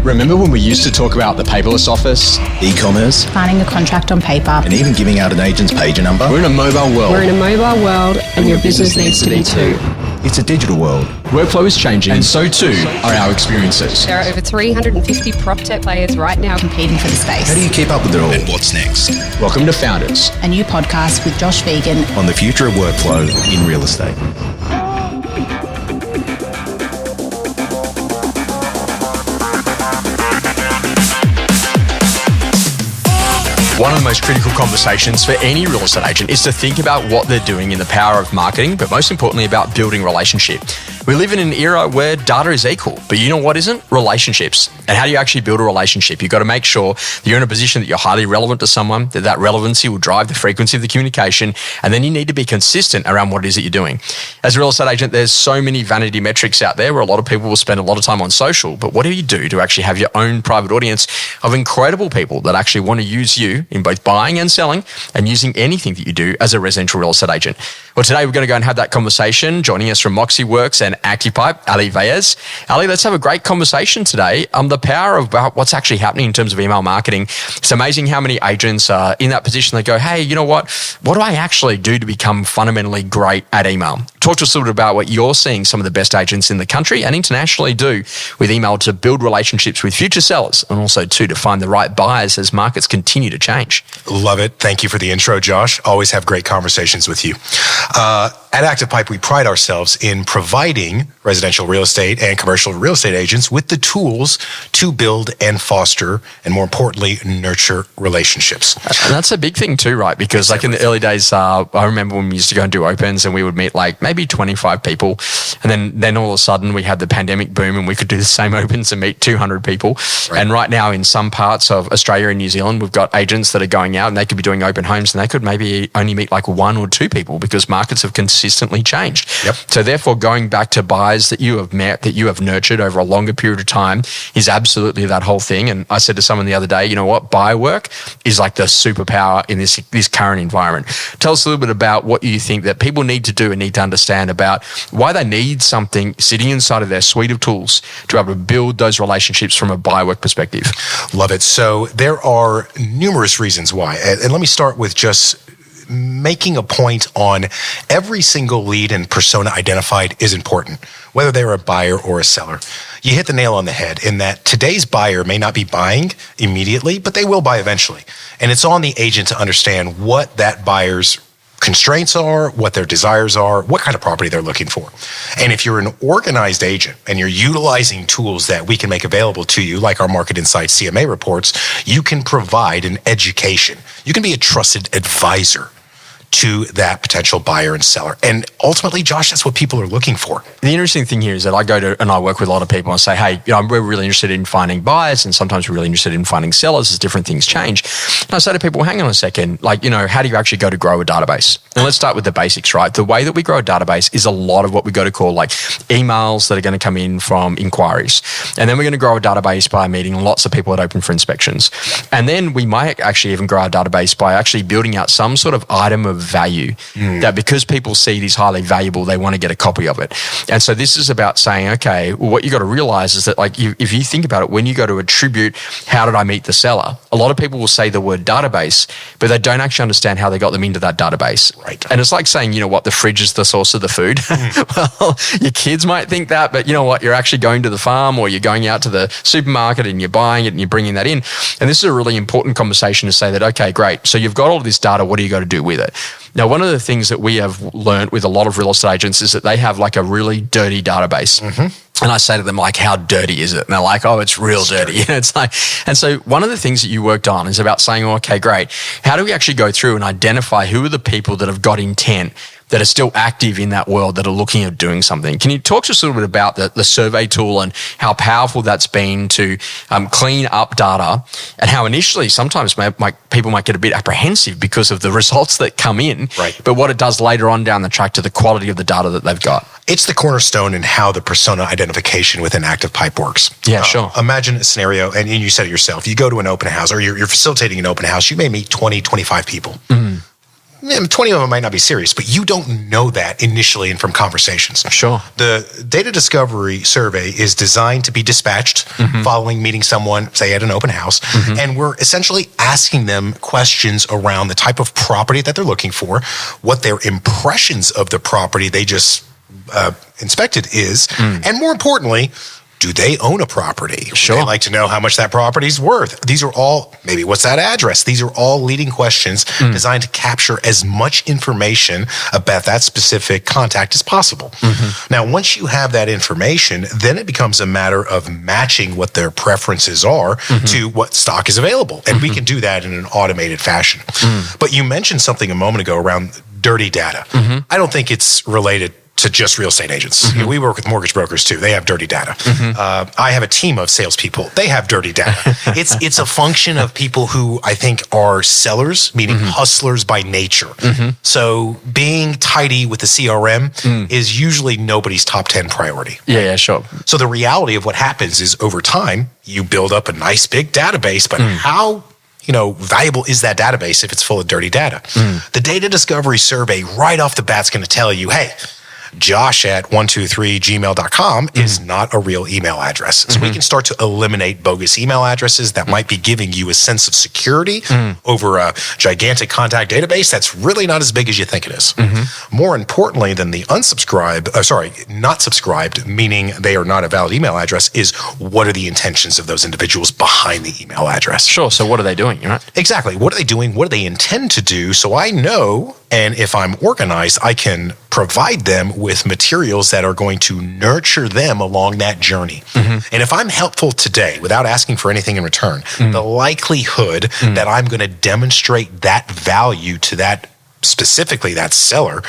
Remember when we used to talk about the paperless office? E-commerce? Signing a contract on paper. And even giving out an agent's pager number? We're in a mobile world. We're in a mobile world, and your business needs to be too. It's a digital world. Workflow is changing, and so too are our experiences. There are over 350 PropTech players right now Competing for the space. How do you keep up with it all? And what's next? Welcome to Founders, A new podcast with Josh Phegan On the future of workflow in real estate. One of the most critical conversations for any real estate agent is to think about what they're doing in the power of marketing, but most importantly about building relationship. We live in an era where data is equal, but you know what isn't? Relationships. And how do you actually build a relationship? You've got to make sure that you're in a position that you're highly relevant to someone, that relevancy will drive the frequency of the communication, and then you need to be consistent around what it is that you're doing. As a real estate agent, there's so many vanity metrics out there where a lot of people will spend a lot of time on social, but what do you do to actually have your own private audience of incredible people that actually want to use you in both buying and selling and using anything that you do as a residential real estate agent? Well, today we're going to go and have that conversation. Joining us from Moxiworks and ActivePipe, Ali Vaez. Ali, let's have a great conversation today. The power of what's actually happening in terms of email marketing. It's amazing how many agents are in that position. They go, hey, you know what? What do I actually do to become fundamentally great at email? Talk to us a little bit about what you're seeing some of the best agents in the country and internationally do with email to build relationships with future sellers and also too to find the right buyers as markets continue to change. Love it. Thank you for the intro, Josh. Always have great conversations with you. At ActivePipe, we pride ourselves in providing residential real estate and commercial real estate agents with the tools to build and foster, and more importantly, nurture relationships. And that's a big thing too, right? Because like in the early days, I remember when we used to go and do opens and we would meet like maybe 25 people. And then all of a sudden we had the pandemic boom and we could do the same opens and meet 200 people. Right. And right now in some parts of Australia and New Zealand, we've got agents that are going out and they could be doing open homes and they could maybe only meet like one or two people because markets have consistently changed. Yep. So therefore going back to buyers that you have met, that you have nurtured over a longer period of time is absolutely that whole thing. And I said to someone the other day, you know what, buyer work is like the superpower in this current environment. Tell us a little bit about what you think that people need to do and need to understand about why they need something sitting inside of their suite of tools to be able to build those relationships from a buyer work perspective. Love it. So there are numerous reasons why. And let me start with just making a point on every single lead and persona identified is important, whether they're a buyer or a seller. You hit the nail on the head in that today's buyer may not be buying immediately, but they will buy eventually. And it's on the agent to understand what that buyer's constraints are, what their desires are, what kind of property they're looking for. And if you're an organized agent and you're utilizing tools that we can make available to you, like our Market Insights CMA reports, you can provide an education. You can be a trusted advisor to that potential buyer and seller. And ultimately, Josh, that's what people are looking for. The interesting thing here is that I go to and I work with a lot of people and say, hey, you know, we're really interested in finding buyers and sometimes we're really interested in finding sellers as different things change. And I say to people, hang on a second, like, you know, how do you actually go to grow a database? And let's start with the basics, right? The way that we grow a database is a lot of what we go to call like emails that are going to come in from inquiries. And then we're going to grow a database by meeting lots of people that open for inspections. And then we might actually even grow our database by actually building out some sort of item of value that because people see it is highly valuable, they want to get a copy of it. And so this is about saying, okay, well, what you got to realize is that like if you think about it, when you go to attribute, how did I meet the seller? A lot of people will say the word database, but they don't actually understand how they got them into that database. Right. And it's like saying, you know what, the fridge is the source of the food. Well, your kids might think that, but you know what, you're actually going to the farm or you're going out to the supermarket and you're buying it and you're bringing that in. And this is a really important conversation to say that, okay, great. So you've got all of this data. What do you got to do with it? Now, one of the things that we have learned with a lot of real estate agents is that they have like a really dirty database. Mm-hmm. And I say to them, like, how dirty is it? And they're like, oh, it's real dirty. And it's like, and so one of the things that you worked on is about saying, oh, okay, great. How do we actually go through and identify who are the people that have got intent that are still active in that world that are looking at doing something? Can you talk to us a little bit about the survey tool and how powerful that's been to clean up data and how initially sometimes people might get a bit apprehensive because of the results that come in, right, but what it does later on down the track to the quality of the data that they've got? It's the cornerstone in how the persona identification within ActivePipe works. Yeah, sure. Imagine a scenario, and you said it yourself, you go to an open house or you're facilitating an open house, you may meet 20, 25 people. Mm-hmm. 20 of them might not be serious, but you don't know that initially and from conversations. Sure. The data discovery survey is designed to be dispatched following meeting someone, say at an open house, and we're essentially asking them questions around the type of property that they're looking for, what their impressions of the property they just inspected is, and more importantly, do they own a property? Sure. They like to know how much that property's worth. These are all, maybe what's that address? These are all leading questions designed to capture as much information about that specific contact as possible. Now, once you have that information, then it becomes a matter of matching what their preferences are to what stock is available. And we can do that in an automated fashion. But you mentioned something a moment ago around dirty data. I don't think it's related to just real estate agents. We work with mortgage brokers too. They have dirty data. I have a team of salespeople. They have dirty data. It's a function of people who I think are sellers, meaning hustlers by nature. So being tidy with the CRM is usually nobody's top 10 priority. Yeah, sure. So the reality of what happens is over time, you build up a nice big database, but how valuable is that database if it's full of dirty data? The data discovery survey right off the bat's going to tell you, hey, Josh at 123gmail.com is not a real email address. So we can start to eliminate bogus email addresses that might be giving you a sense of security over a gigantic contact database that's really not as big as you think it is. More importantly than the not subscribed, meaning they are not a valid email address, is what are the intentions of those individuals behind the email address? Sure. So what are they doing, right? Exactly. What are they doing? What do they intend to do? So I know, and if I'm organized, I can provide them with materials that are going to nurture them along that journey. And if I'm helpful today without asking for anything in return, the likelihood that I'm going to demonstrate that value to that specifically that seller,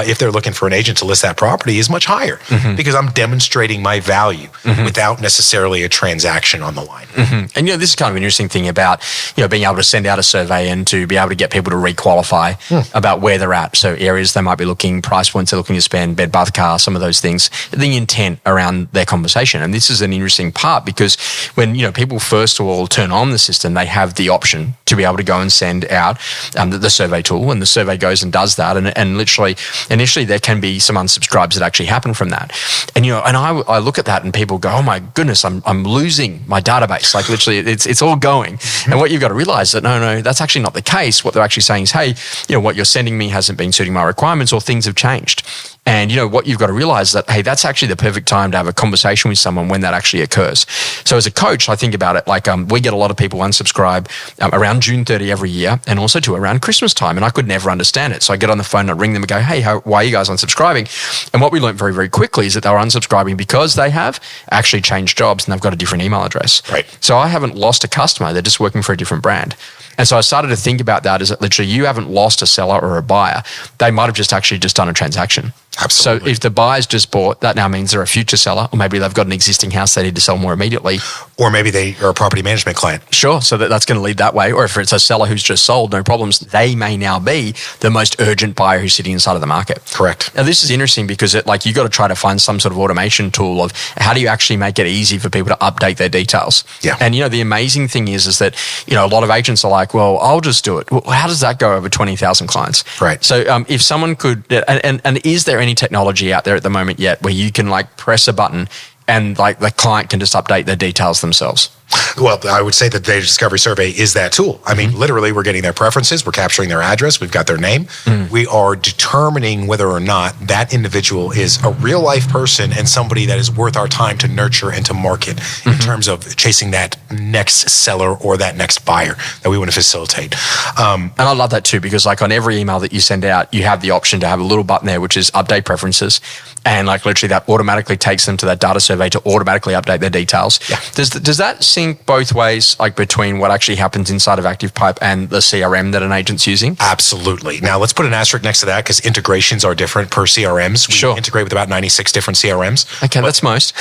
if they're looking for an agent to list that property, is much higher because I'm demonstrating my value without necessarily a transaction on the line. And this is kind of an interesting thing about being able to send out a survey and to be able to get people to requalify about where they're at. So areas they might be looking, price points they're looking to spend, bed, bath, car, some of those things, the intent around their conversation. And this is an interesting part because when people first of all turn on the system, they have the option to be able to go and send out the survey tool, and the survey goes and does that, and literally initially there can be some unsubscribes that actually happen from that, and I look at that and people go, oh my goodness, I'm losing my database, like literally it's all going. And what you've got to realize that no, that's actually not the case. What they're actually saying is, hey, what you're sending me hasn't been suiting my requirements, or things have changed. And what you've got to realize that, hey, that's actually the perfect time to have a conversation with someone when that actually occurs. So as a coach, I think about it like we get a lot of people unsubscribe around June 30 every year, and also too around Christmas time. And I could never understand it. So I get on the phone and I ring them and go, hey, why are you guys unsubscribing? And what we learned very, very quickly is that they were unsubscribing because they have actually changed jobs and they've got a different email address. Right. So I haven't lost a customer. They're just working for a different brand. And so I started to think about that as that literally you haven't lost a seller or a buyer. They might have just actually just done a transaction. Absolutely. So if the buyer's just bought, that now means they're a future seller, or maybe they've got an existing house they need to sell more immediately. Or maybe they are a property management client. Sure. So that's going to lead that way. Or if it's a seller who's just sold, no problems, they may now be the most urgent buyer who's sitting inside of the market. Correct. Now, this is interesting because you got to try to find some sort of automation tool of how do you actually make it easy for people to update their details. Yeah. And, the amazing thing is that, a lot of agents are like, well, I'll just do it. Well, how does that go over 20,000 clients? Right. So if someone could, and is there any technology out there at the moment yet where you can press a button and the client can just update their details themselves? Well, I would say that the data discovery survey is that tool. I mean, literally, we're getting their preferences, we're capturing their address, we've got their name. We are determining whether or not that individual is a real life person and somebody that is worth our time to nurture and to market in terms of chasing that next seller or that next buyer that we want to facilitate. And I love that too, because on every email that you send out, you have the option to have a little button there, which is update preferences. And literally that automatically takes them to that data survey to automatically update their details. Yeah. Does that sync both ways, between what actually happens inside of ActivePipe and the CRM that an agent's using? Absolutely. Now, let's put an asterisk next to that because integrations are different per CRMs. We integrate with about 96 different CRMs. Okay, that's most.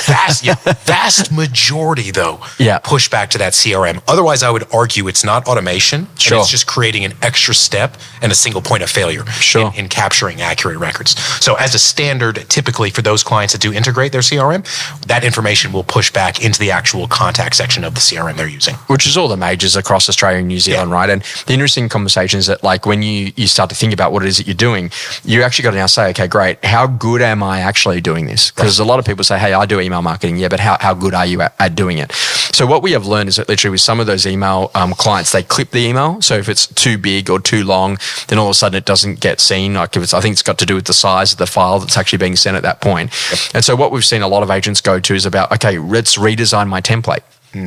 Vast majority, though, push back to that CRM. Otherwise, I would argue it's not automation. And it's just creating an extra step and a single point of failure in capturing accurate records. So as a standard, typical typically for those clients that do integrate their CRM, that information will push back into the actual contact section of the CRM they're using. Which is all the majors across Australia and New Zealand, right? And the interesting conversation is that, like, when you start to think about what it is that you're doing, you actually got to now say, okay, great, how good am I actually doing this? Because a lot of people say, hey, I do email marketing. Yeah, but how good are you at doing it? So what we have learned is that literally with some of those email clients, they clip the email. So if it's too big or too long, then all of a sudden it doesn't get seen. Like if I think it's got to do with the size of the file that's actually being sent at that point. Yep. And so what we've seen a lot of agents go to is about, okay, let's redesign my template.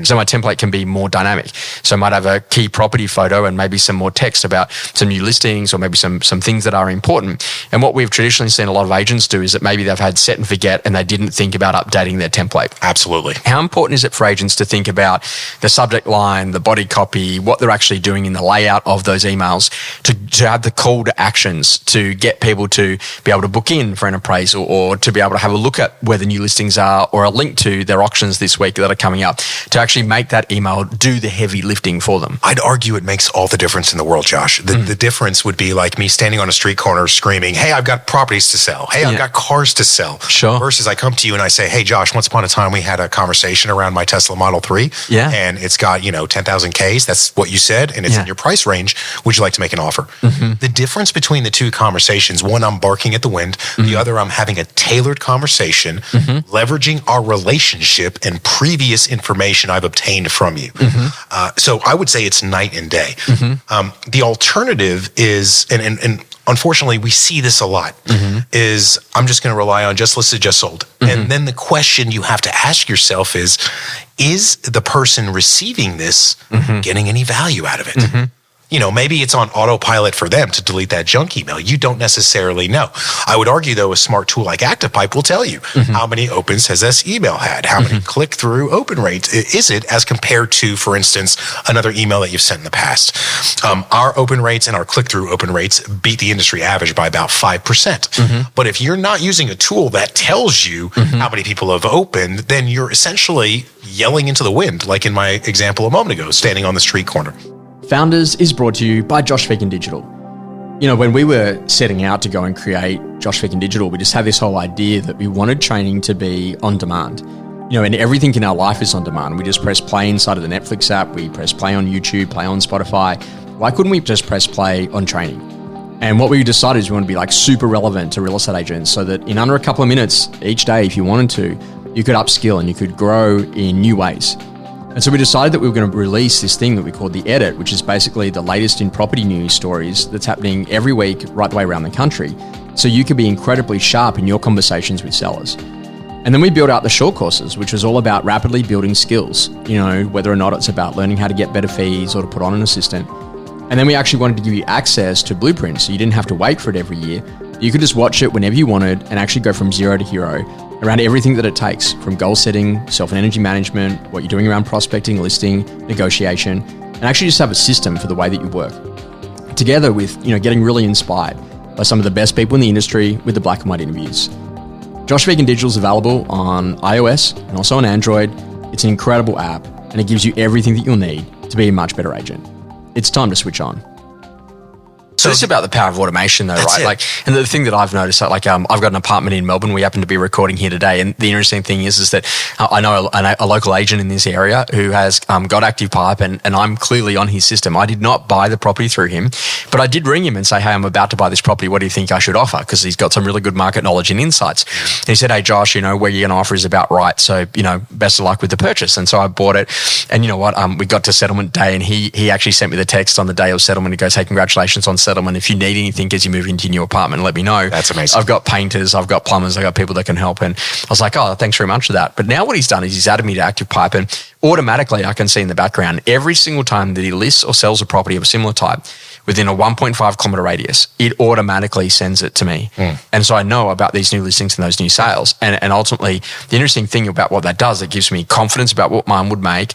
So my template can be more dynamic. So I might have a key property photo and maybe some more text about some new listings or maybe some things that are important. And what we've traditionally seen a lot of agents do is that maybe they've had set and forget and they didn't think about updating their template. Absolutely. How important is it for agents to think about the subject line, the body copy, what they're actually doing in the layout of those emails to have the call to actions to get people to be able to book in for an appraisal or to be able to have a look at where the new listings are or a link to their auctions this week that are coming up, to actually make that email do the heavy lifting for them? I'd argue it makes all the difference in the world, Josh. The difference would be like me standing on a street corner screaming, hey, I've got properties to sell. Hey, I've got cars to sell. Sure. Versus I come to you and I say, hey, Josh, once upon a time we had a conversation around my Tesla Model 3. Yeah. And it's got, 10,000 Ks. That's what you said. And it's in your price range. Would you like to make an offer? The difference between the two conversations, one, I'm barking at the wind. The other, I'm having a tailored conversation, leveraging our relationship and previous information I've obtained from you. So I would say it's night and day. The alternative is, and unfortunately we see this a lot, is I'm just going to rely on just listed, just sold. And then the question you have to ask yourself is the person receiving this getting any value out of it? Maybe it's on autopilot for them to delete that junk email. You don't necessarily know. I would argue, though, a smart tool like ActivePipe will tell you how many opens has this email had, how many click-through open rates is it as compared to, for instance, another email that you've sent in the past. Our open rates and our click-through open rates beat the industry average by about 5%. But if you're not using a tool that tells you how many people have opened, then you're essentially yelling into the wind, like in my example a moment ago, standing on the street corner. Founders is brought to you by Josh Phegan Digital. When we were setting out to go and create Josh Phegan Digital, we just had this whole idea that we wanted training to be on demand. And everything in our life is on demand. We just press play inside of the Netflix app. We press play on YouTube, play on Spotify. Why couldn't we just press play on training? And what we decided is we want to be like super relevant to real estate agents so that in under a couple of minutes each day, if you wanted to, you could upskill and you could grow in new ways. And so we decided that we were going to release this thing that we called The Edit, which is basically the latest in property news stories that's happening every week right the way around the country. So you could be incredibly sharp in your conversations with sellers. And then we built out the short courses, which was all about rapidly building skills, whether or not it's about learning how to get better fees or to put on an assistant. And then we actually wanted to give you access to blueprints, so you didn't have to wait for it every year. You could just watch it whenever you wanted and actually go from zero to hero around everything that it takes, from goal setting, self and energy management, what you're doing around prospecting, listing, negotiation, and actually just have a system for the way that you work. Together with, getting really inspired by some of the best people in the industry with the black and white interviews. Josh Phegan Digital is available on iOS and also on Android. It's an incredible app and it gives you everything that you'll need to be a much better agent. It's time to switch on. So it's about the power of automation, though, right? Like, and the thing that I've noticed, I've got an apartment in Melbourne. We happen to be recording here today, and the interesting thing is that I know a local agent in this area who has got ActivePipe, and I'm clearly on his system. I did not buy the property through him, but I did ring him and say, "Hey, I'm about to buy this property. What do you think I should offer?" Because he's got some really good market knowledge and insights. And he said, "Hey, Josh, where you're going to offer is about right. So best of luck with the purchase." And so I bought it, and you know what? We got to settlement day, and he actually sent me the text on the day of settlement. He goes, "Hey, congratulations on settlement. If you need anything as you move into your new apartment, let me know." That's amazing. I've got painters, I've got plumbers, I've got people that can help. And I was like, oh, thanks very much for that. But now what he's done is he's added me to ActivePipe, and automatically I can see in the background every single time that he lists or sells a property of a similar type within a 1.5 kilometer radius, it automatically sends it to me. And so I know about these new listings and those new sales. And ultimately, the interesting thing about what that does, it gives me confidence about what mine would make.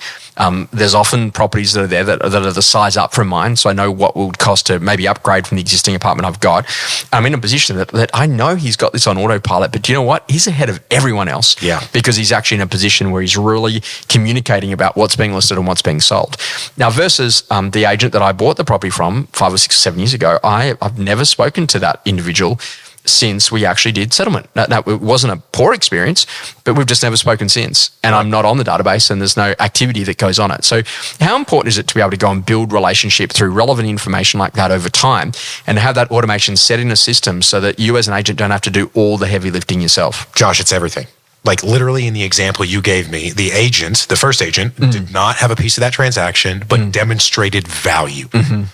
There's often properties that are there that are the size up from mine, so I know what would cost to maybe upgrade from the existing apartment I've got. I'm in a position that I know he's got this on autopilot, but do you know what? He's ahead of everyone else. Yeah. Because he's actually in a position where he's really communicating about what's being listed and what's being sold. Now, versus the agent that I bought the property from 5 or 6 or 7 years ago, I've never spoken to that individual. since we actually did settlement. Now, it wasn't a poor experience, but we've just never spoken since. And I'm not on the database and there's no activity that goes on it. So how important is it to be able to go and build relationship through relevant information like that over time and have that automation set in a system so that you as an agent don't have to do all the heavy lifting yourself? Josh, it's everything. Like literally in the example you gave me, the first agent, did not have a piece of that transaction, but demonstrated value,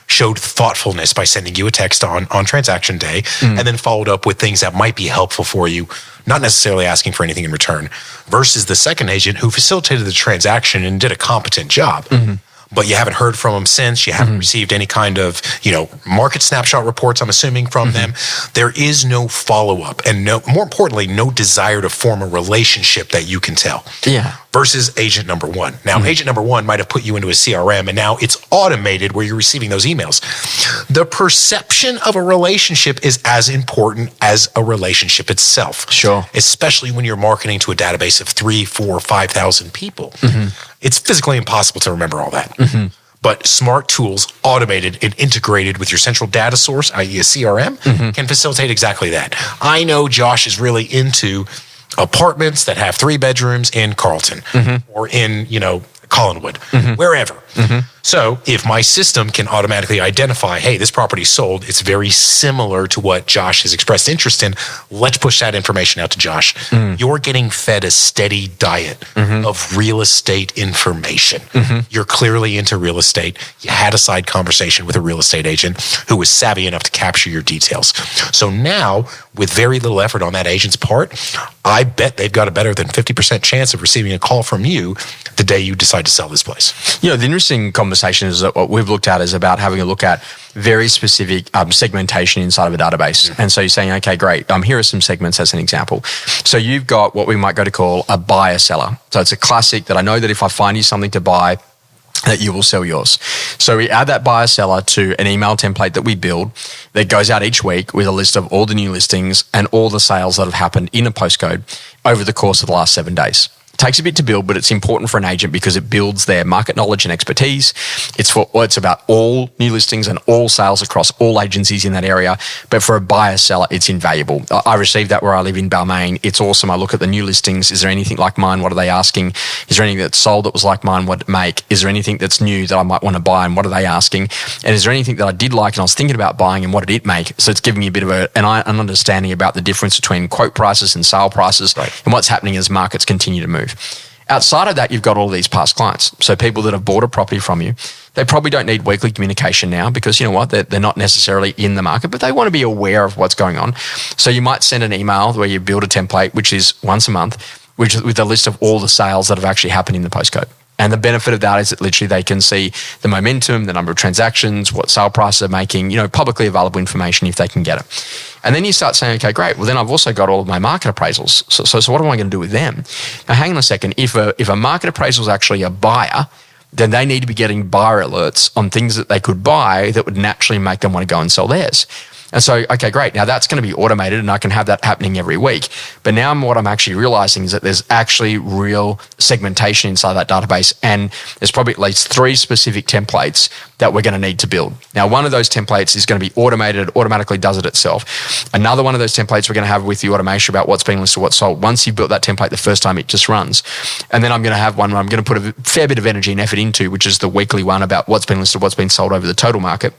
showed thoughtfulness by sending you a text on transaction day, and then followed up with things that might be helpful for you, not necessarily asking for anything in return, versus the second agent who facilitated the transaction and did a competent job. But you haven't heard from them since. You haven't received any kind of, market snapshot reports, I'm assuming, from them. There is no follow-up and more importantly, no desire to form a relationship that you can tell. Yeah. Versus agent number one. Now, agent number one might have put you into a CRM and now it's automated where you're receiving those emails. The perception of a relationship is as important as a relationship itself. Sure. Especially when you're marketing to a database of 3,000, 4,000, 5,000 people. It's physically impossible to remember all that. But smart tools, automated and integrated with your central data source, i.e. a CRM, can facilitate exactly that. I know Josh is really into apartments that have 3 bedrooms in Carlton or in, Collinwood, wherever. So if my system can automatically identify, hey, this property sold, it's very similar to what Josh has expressed interest in, let's push that information out to Josh. You're getting fed a steady diet of real estate information. You're clearly into real estate. You had a side conversation with a real estate agent who was savvy enough to capture your details. So now, with very little effort on that agent's part, I bet they've got a better than 50% chance of receiving a call from you the day you decide to sell this place. The interesting conversation is that what we've looked at is about having a look at very specific segmentation inside of a database. And so you're saying, okay, great. Here are some segments as an example. So you've got what we might go to call a buyer seller. So it's a classic that I know that if I find you something to buy, that you will sell yours. So we add that buyer seller to an email template that we build that goes out each week with a list of all the new listings and all the sales that have happened in a postcode over the course of the last 7 days. Takes a bit to build, but it's important for an agent because it builds their market knowledge and expertise. It's about all new listings and all sales across all agencies in that area. But for a buyer seller, it's invaluable. I received that where I live in Balmain. It's awesome. I look at the new listings. Is there anything like mine? What are they asking? Is there anything that's sold that was like mine? What did it make? Is there anything that's new that I might want to buy? And what are they asking? And is there anything that I did like and I was thinking about buying and what did it make? So it's giving me a bit of an understanding about the difference between quote prices and sale prices and what's happening as markets continue to move. Outside of that, you've got all these past clients. So people that have bought a property from you, they probably don't need weekly communication now because you know what, they're not necessarily in the market, but they want to be aware of what's going on. So you might send an email where you build a template, which is once a month, which is with a list of all the sales that have actually happened in the postcode. And the benefit of that is that literally they can see the momentum, the number of transactions, what sale prices are making, publicly available information if they can get it. And then you start saying, okay, great. Well, then I've also got all of my market appraisals. So what am I going to do with them? Now, hang on a second. If a market appraisal is actually a buyer, then they need to be getting buyer alerts on things that they could buy that would naturally make them want to go and sell theirs. And so, okay, great. Now that's going to be automated and I can have that happening every week. But now what I'm actually realizing is that there's actually real segmentation inside that database. And there's probably at least 3 specific templates that we're going to need to build. Now, one of those templates is going to be automated, it automatically does it itself. Another one of those templates we're going to have with the automation about what's being listed, what's sold. Once you've built that template the first time, it just runs. And then I'm going to have one where I'm going to put a fair bit of energy and effort into, which is the weekly one about what's been listed, what's been sold over the total market.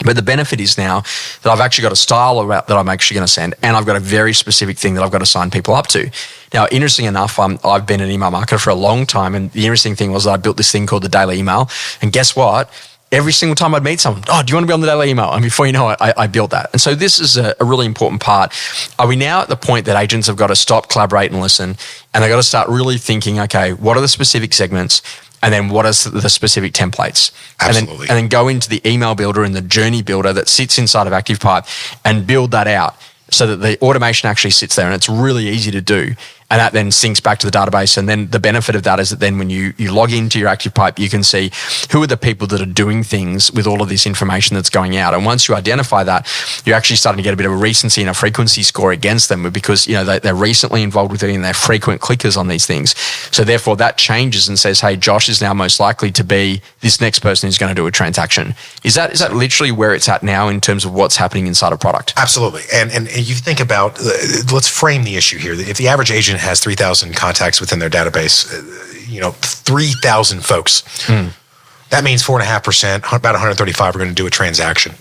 But the benefit is now that I've actually got a style that I'm actually going to send, and I've got a very specific thing that I've got to sign people up to. Now, interesting enough, I've been an email marketer for a long time, and the interesting thing was that I built this thing called the daily email. And guess what? Every single time I'd meet someone, do you want to be on the daily email? And before you know it, I built that. And so this is a really important part. Are we now at the point that agents have got to stop, collaborate, and listen, and they've got to start really thinking, okay, what are the specific segments? And then what are the specific templates? Absolutely. And then go into the email builder and the journey builder that sits inside of ActivePipe and build that out so that the automation actually sits there and it's really easy to do. and that then syncs back to the database. And then the benefit of that is that then when you log into your ActivePipe, you can see who are the people that are doing things with all of this information that's going out. And once you identify that, you're actually starting to get a bit of a recency and a frequency score against them, because they're recently involved with it and they're frequent clickers on these things. So therefore that changes and says, hey, Josh is now most likely to be this next person who's going to do a transaction. Is that literally where it's at now in terms of what's happening inside a product? Absolutely. And you think about, let's frame the issue here. If the average agent has 3,000 contacts within their database, 3,000 folks, that means 4.5%, about 135 are going to do a transaction.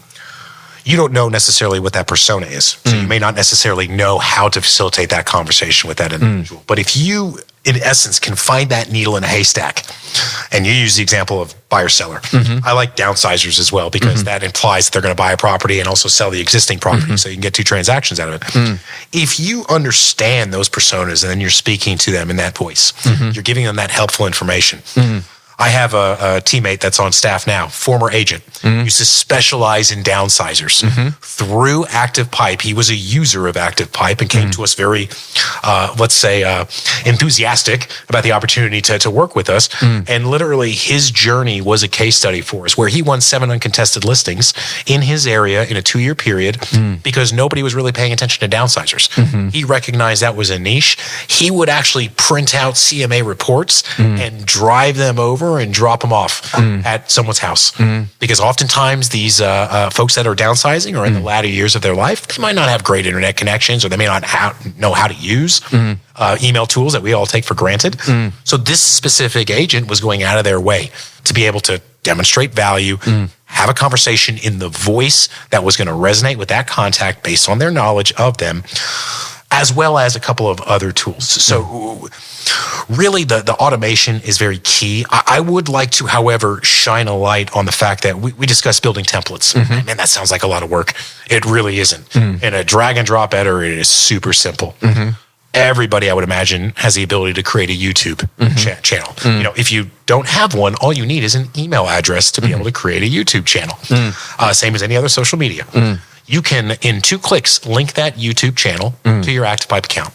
You don't know necessarily what that persona is. So you may not necessarily know how to facilitate that conversation with that individual. But if you, in essence, can find that needle in a haystack, and you use the example of buyer-seller. I like downsizers as well, because that implies that they're going to buy a property and also sell the existing property, so you can get 2 transactions out of it. If you understand those personas and then you're speaking to them in that voice, you're giving them that helpful information. I have a teammate that's on staff now, former agent, used to specialize in downsizers. Through ActivePipe, he was a user of ActivePipe and came to us very, let's say, enthusiastic about the opportunity to work with us. And literally his journey was a case study for us, where he won 7 uncontested listings in his area in a 2-year period because nobody was really paying attention to downsizers. He recognized that was a niche. He would actually print out CMA reports and drive them over and drop them off at someone's house. Because oftentimes these folks that are downsizing are in the latter years of their life. They might not have great internet connections, or they may not know how to use email tools that we all take for granted. So this specific agent was going out of their way to be able to demonstrate value, have a conversation in the voice that was going to resonate with that contact based on their knowledge of them, as well as a couple of other tools. So really the automation is very key. I would like to, however, shine a light on the fact that we discussed building templates. Man, that sounds like a lot of work. It really isn't. In a drag and drop editor, it is super simple. Everybody, I would imagine, has the ability to create a YouTube channel. If you don't have one, all you need is an email address to be able to create a YouTube channel. Same as any other social media. You can, in 2 clicks, link that YouTube channel to your ActivePipe account.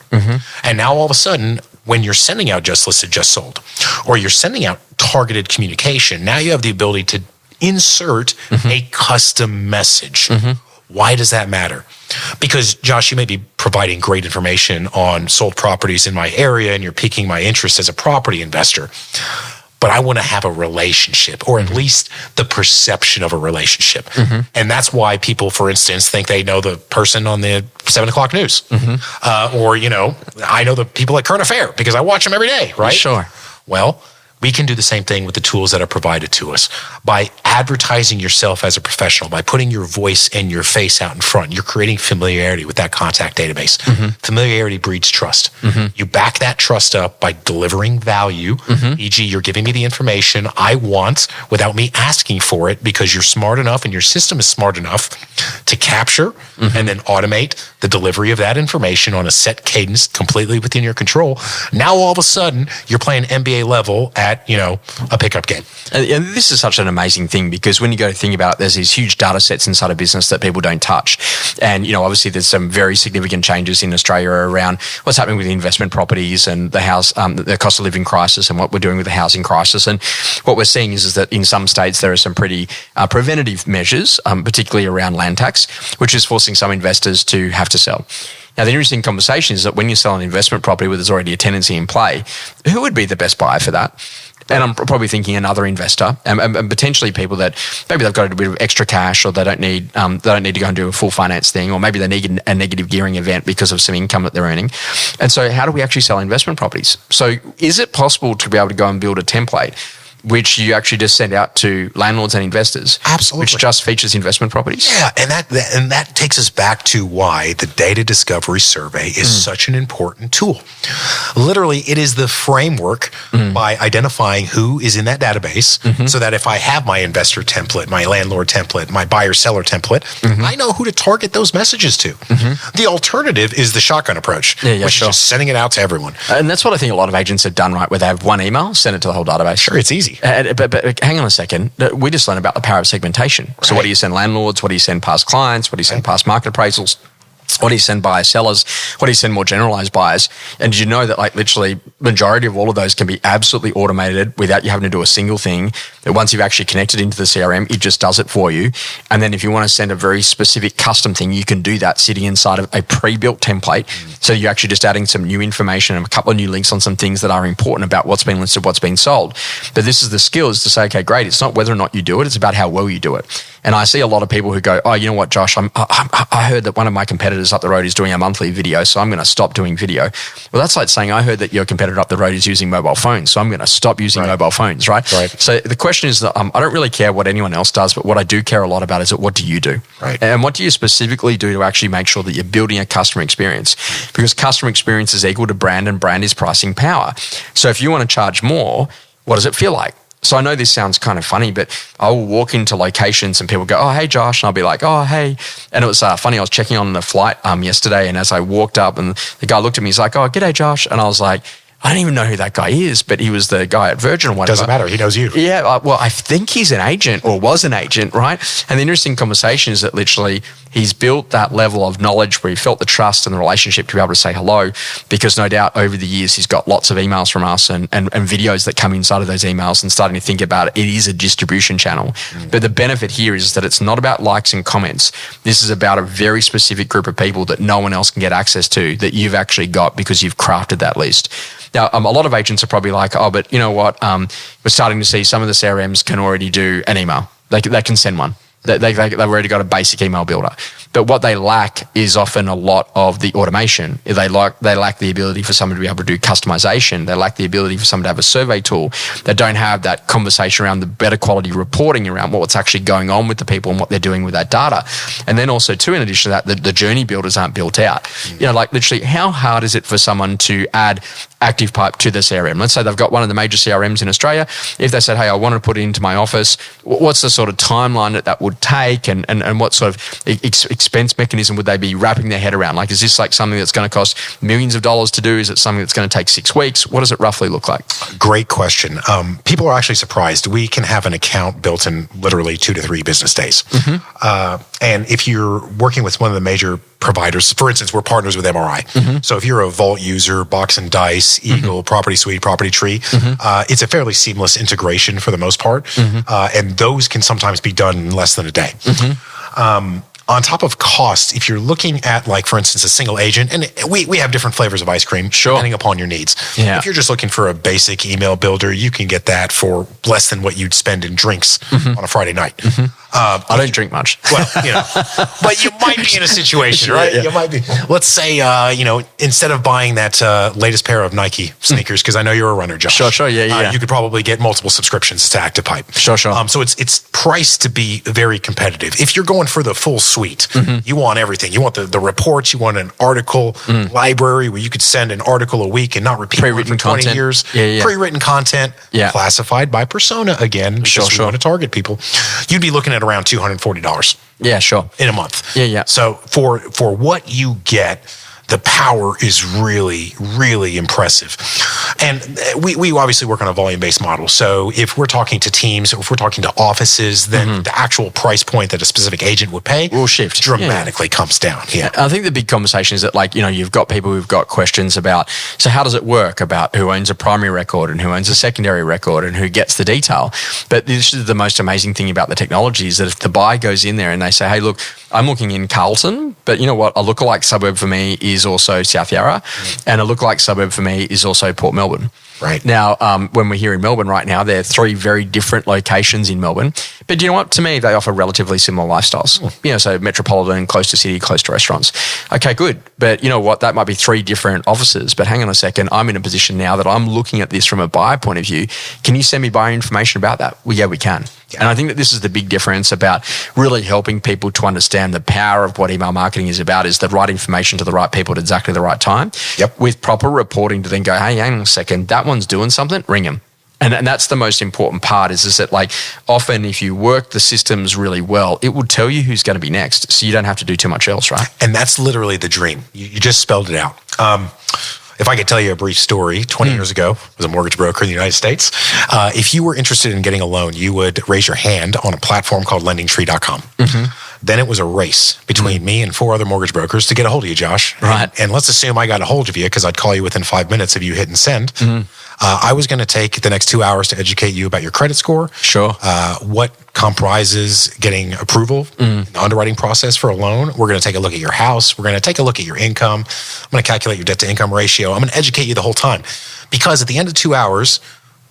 And now all of a sudden, when you're sending out just listed, just sold, or you're sending out targeted communication, now you have the ability to insert a custom message. Why does that matter? Because, Josh, you may be providing great information on sold properties in my area and you're piquing my interest as a property investor. But I want to have a relationship, or at least the perception of a relationship. And that's why people, for instance, think they know the person on the 7 o'clock news. Or, I know the people at Current Affair because I watch them every day, right? Sure. Well, we can do the same thing with the tools that are provided to us. By advertising yourself as a professional, by putting your voice and your face out in front, you're creating familiarity with that contact database. Familiarity breeds trust. You back that trust up by delivering value, e.g. you're giving me the information I want without me asking for it, because you're smart enough and your system is smart enough to capture and then automate the delivery of that information on a set cadence completely within your control. Now all of a sudden you're playing NBA level at a pickup game. And this is such an amazing thing, because when you go to think about it, there's these huge data sets inside a business that people don't touch. And, obviously there's some very significant changes in Australia around what's happening with investment properties and the cost of living crisis and what we're doing with the housing crisis. And what we're seeing is that in some states there are some pretty preventative measures, particularly around land tax, which is forcing some investors to have to sell. Now, the interesting conversation is that when you sell an investment property where there's already a tenancy in play, who would be the best buyer for that? And I'm probably thinking another investor, and potentially people that maybe they've got a bit of extra cash, or they don't need to go and do a full finance thing, or maybe they need a negative gearing event because of some income that they're earning. And so how do we actually sell investment properties? So is it possible to be able to go and build a template which you actually just send out to landlords and investors? Absolutely. Which just features investment properties? Yeah, and that takes us back to why the data discovery survey is such an important tool. Literally, it is the framework by identifying who is in that database, so that if I have my investor template, my landlord template, my buyer-seller template, I know who to target those messages to. The alternative is the shotgun approach, which is just sending it out to everyone. And that's what I think a lot of agents have done, right? Where they have one email, send it to the whole database. Sure, it's easy. But hang on a second. We just learned about the power of segmentation. So what do you send landlords? What do you send past clients? What do you send past market appraisals? What do you send buyer sellers? What do you send more generalized buyers? And did you know that like literally majority of all of those can be absolutely automated without you having to do a single thing? That once you've actually connected into the CRM, it just does it for you. And then if you want to send a very specific custom thing, you can do that sitting inside of a pre-built template. So you're actually just adding some new information and a couple of new links on some things that are important about what's been listed, what's been sold. But this is the skill, is to say, okay, great. It's not whether or not you do it. It's about how well you do it. And I see a lot of people who go, oh, you know what, Josh, I heard that one of my competitors up the road is doing a monthly video, so I'm going to stop doing video. Well, that's like saying, I heard that your competitor up the road is using mobile phones, so I'm going to stop using mobile phones, right? So the question is that I don't really care what anyone else does, but what I do care a lot about is that what do you do? Right. And what do you specifically do to actually make sure that you're building a customer experience? Because customer experience is equal to brand, and brand is pricing power. So if you want to charge more, what does it feel like? So I know this sounds kind of funny, but I will walk into locations and people go, oh, hey, Josh. And I'll be like, oh, hey. And it was funny. I was checking on the flight yesterday, and as I walked up and the guy looked at me, he's like, oh, g'day, Josh. And I was like, I don't even know who that guy is, but he was the guy at Virgin or whatever. Doesn't matter. He knows you. Yeah. Well, I think he's an agent or was an agent, right? And the interesting conversation is that literally he's built that level of knowledge where he felt the trust and the relationship to be able to say hello, because no doubt over the years he's got lots of emails from us and videos that come inside of those emails, and starting to think about it. It is a distribution channel. But the benefit here is that it's not about likes and comments. This is about a very specific group of people that no one else can get access to, that you've actually got because you've crafted that list. Now, a lot of agents are probably like, oh, but you know what? We're starting to see some of the CRMs can already do an email. They can send one. They've already got a basic email builder. But what they lack is often a lot of the automation. They lack the ability for someone to be able to do customization. They lack the ability for someone to have a survey tool. They don't have that conversation around the better quality reporting around what's actually going on with the people and what they're doing with that data. And then also too, in addition to that, the journey builders aren't built out. You know, like literally, how hard is it for someone to add ActivePipe to the CRM? Let's say they've got one of the major CRMs in Australia. If they said, hey, I want to put it into my office, what's the sort of timeline that would take, and what sort of expense mechanism would they be wrapping their head around? Like, is this like something that's going to cost millions of dollars to do? Is it something that's going to take 6 weeks? What does it roughly look like? Great question. People are actually surprised. We can have an account built in literally 2 to 3 business days. And if you're working with one of the major providers, for instance, we're partners with MRI. So if you're a Vault user, Box and Dice, Eagle, Property Suite, Property Tree, it's a fairly seamless integration for the most part. And those can sometimes be done in less than a day. On top of cost, if you're looking at, like, for instance, a single agent, and we have different flavors of ice cream depending upon your needs. If you're just looking for a basic email builder, you can get that for less than what you'd spend in drinks on a Friday night. I don't drink much. Well, you know, but you might be in a situation, right? You might be. Let's say, instead of buying that latest pair of Nike sneakers, because I know you're a runner, Josh. Sure, yeah. You could probably get multiple subscriptions to ActivePipe. Sure. So it's priced to be very competitive. If you're going for the full suite, you want everything. You want the reports. You want an article library where you could send an article a week and not repeat it for 20 years. Pre-written content, classified by persona again, because we want to target people. You'd be looking at around $240. Yeah, sure. In a month. Yeah. So for what you get, the power is really, really impressive. And we obviously work on a volume-based model. So if we're talking to teams, or if we're talking to offices, then the actual price point that a specific agent would pay will shift dramatically, comes down. Yeah. I think the big conversation is that, like, you've got people who've got questions about, so how does it work, about who owns a primary record and who owns a secondary record and who gets the detail. But this is the most amazing thing about the technology, is that if the buyer goes in there and they say, hey, look, I'm looking in Carlton, but you know what, a lookalike suburb for me is also South Yarra, and a lookalike suburb for me is also Port Melbourne. Right. Now, when we're here in Melbourne right now, there are 3 very different locations in Melbourne. But you know what? To me, they offer relatively similar lifestyles. So metropolitan, close to city, close to restaurants. Okay, good. But you know what? That might be 3 different offices. But hang on a second. I'm in a position now that I'm looking at this from a buyer point of view. Can you send me buyer information about that? Well, yeah, we can. And I think that this is the big difference about really helping people to understand the power of what email marketing is about, is the right information to the right people at exactly the right time. With proper reporting to then go, hey, hang on a second, that one's doing something, ring them. And that's the most important part, is that, like, often if you work the systems really well, it will tell you who's going to be next. So you don't have to do too much else, right? And that's literally the dream. You just spelled it out. If I could tell you a brief story, 20 years ago, I was a mortgage broker in the United States. If you were interested in getting a loan, you would raise your hand on a platform called lendingtree.com. Then it was a race between me and 4 other mortgage brokers to get a hold of you, Josh. Right. And let's assume I got a hold of you because I'd call you within 5 minutes of you hitting send. I was going to take the next 2 hours to educate you about your credit score. Sure. What comprises getting approval in the underwriting process for a loan. We're going to take a look at your house. We're going to take a look at your income. I'm going to calculate your debt to income ratio. I'm going to educate you the whole time. Because at the end of 2 hours,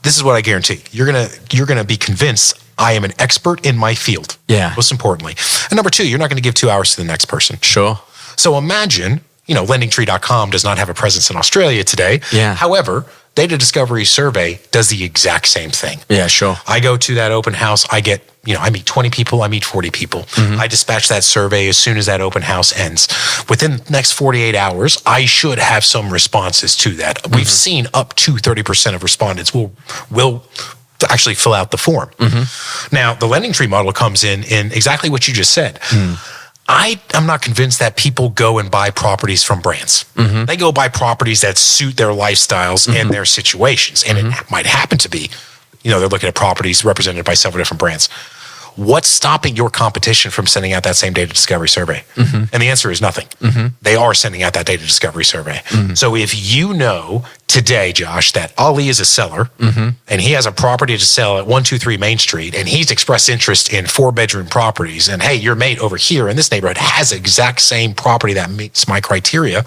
this is what I guarantee. You're going to be convinced I am an expert in my field. Yeah. Most importantly. And number 2, you're not going to give 2 hours to the next person. Sure. So imagine, LendingTree.com does not have a presence in Australia today. Yeah. However, Data Discovery Survey does the exact same thing. Yeah, sure. I go to that open house. I get, I meet 20 people. I meet 40 people. I dispatch that survey as soon as that open house ends. Within the next 48 hours, I should have some responses to that. We've seen up to 30% of respondents will actually fill out the form. Now, the LendingTree model comes in exactly what you just said. I am not convinced that people go and buy properties from brands. They go buy properties that suit their lifestyles and their situations. And it might happen to be, they're looking at properties represented by several different brands. What's stopping your competition from sending out that same data discovery survey? And the answer is nothing. They are sending out that data discovery survey. So if you know today, Josh, that Ali is a seller and he has a property to sell at 123 Main Street and he's expressed interest in 4-bedroom properties, and hey, your mate over here in this neighborhood has the exact same property that meets my criteria,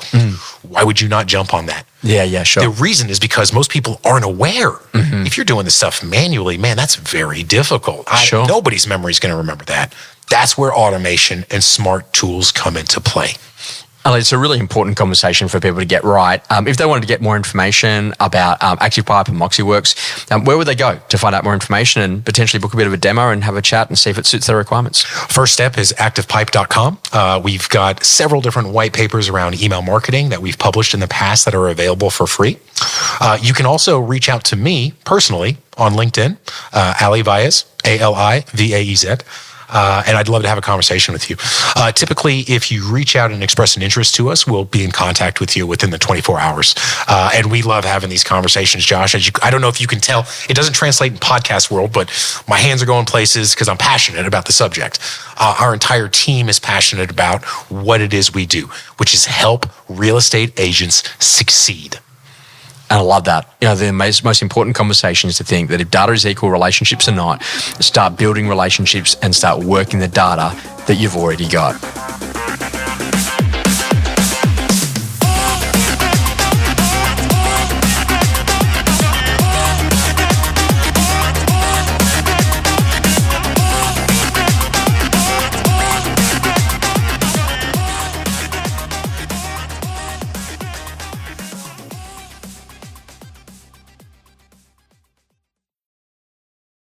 why would you not jump on that? Yeah, sure. The reason is because most people aren't aware. If you're doing this stuff manually, man, that's very difficult. Sure. Nobody's memory is going to remember that. That's where automation and smart tools come into play. Ali, it's a really important conversation for people to get right. If they wanted to get more information about ActivePipe and Moxiworks, where would they go to find out more information and potentially book a bit of a demo and have a chat and see if it suits their requirements? First step is ActivePipe.com. We've got several different white papers around email marketing that we've published in the past that are available for free. You can also reach out to me personally on LinkedIn, Ali Vaez, ALIVAEZ. And I'd love to have a conversation with you. Typically, if you reach out and express an interest to us, we'll be in contact with you within the 24 hours. And we love having these conversations, Josh. I don't know if you can tell, it doesn't translate in podcast world, but my hands are going places because I'm passionate about the subject. Our entire team is passionate about what it is we do, which is help real estate agents succeed. And I love that. The most important conversation is to think that if data is equal, relationships are not. Start building relationships and start working the data that you've already got.